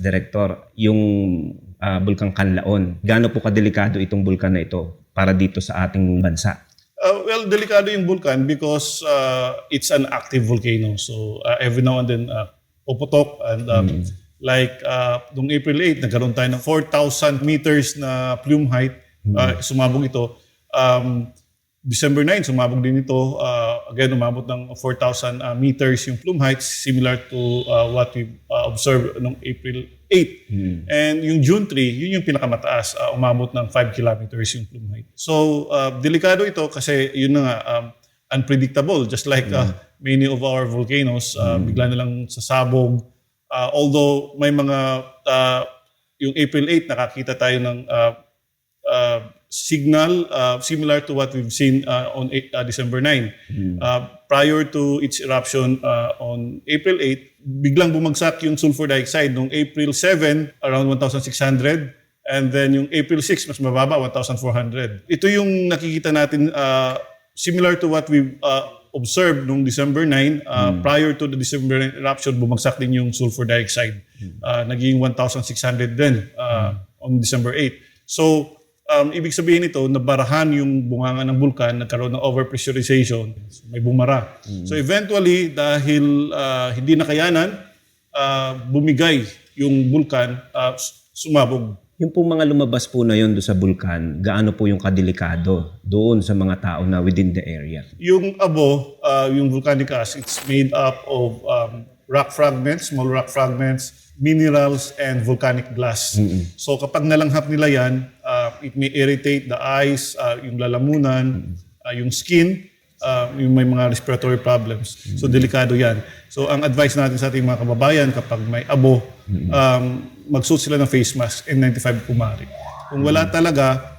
Director, yung Bulkang Kanlaon. Gaano po kadelikado itong bulkan na ito para dito sa ating bansa? Well, delikado yung vulkan because it's an active volcano. So every now and then puputok and like noong April 8, nagkaroon tayo ng 4,000 meters na plume height. Sumabog ito. December 9, sumabog din ito. Again, umabot ng 4,000 meters yung plume height, similar to what we observed noong April 8. And yung June 3, yun yung pinakamataas. Umabot ng 5 kilometers yung plume height. So, delikado ito kasi yun na nga, unpredictable. Just like many of our volcanoes, bigla na lang sasabog. Although may mga, yung April 8, nakakita tayo ng signal similar to what we've seen on December 9. Prior to its eruption on April 8, biglang bumagsak yung sulfur dioxide noong April 7, around 1,600. And then yung April 6, mas mababa, 1,400. Ito yung nakikita natin similar to what we've observed noong December 9. Prior to the December 9 eruption, bumagsak din yung sulfur dioxide. Naging 1,600 din on December 8. So, ibig sabihin nito, nabarahan yung bunganga ng bulkan, nagkaroon ng overpressurization, so may bumara. So eventually, dahil hindi nakayanan, bumigay yung bulkan, sumabog. Yung po mga lumabas po na yun doon sa bulkan, gaano po yung kadelikado doon sa mga tao na within the area? Yung abo, yung volcanic ash, it's made up of rock fragments, small rock fragments, minerals, and volcanic glass. So kapag nalanghap nila yan, it may irritate the eyes, yung lalamunan, yung skin, yung may mga respiratory problems. So delikado yan. So ang advice natin sa ating mga kababayan, kapag may abo, magsuot sila ng face mask, N95 kumari. Kung wala talaga,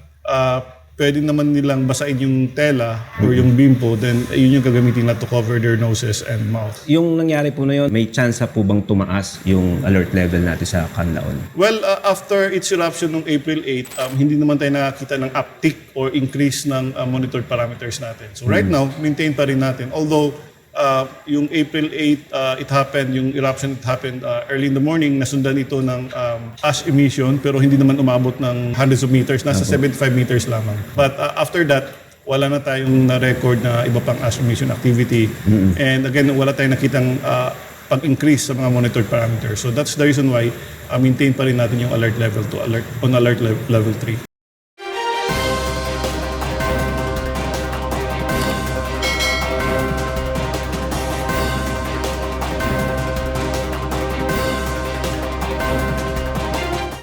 pwede naman nilang basain yung tela or yung bimpo, then yun yung gagamitin na to cover their noses and mouth. Yung nangyari po na yun, may chance po bang tumaas yung alert level natin sa Kanlaon? Well, after its eruption noong April 8, hindi naman tayo nakakita ng uptick or increase ng monitored parameters natin. So right now, maintain pa rin natin. Although yung April 8, it happened, yung eruption, it happened early in the morning, nasundan ito ng ash emission, pero hindi naman umabot ng hundreds of meters, nasa 75 meters lamang. But after that, wala na tayong na-record na iba pang ash emission activity. And again, wala tayong nakitang pag-increase sa mga monitored parameters. So that's the reason why maintain pa rin natin yung alert level 2, alert level 3.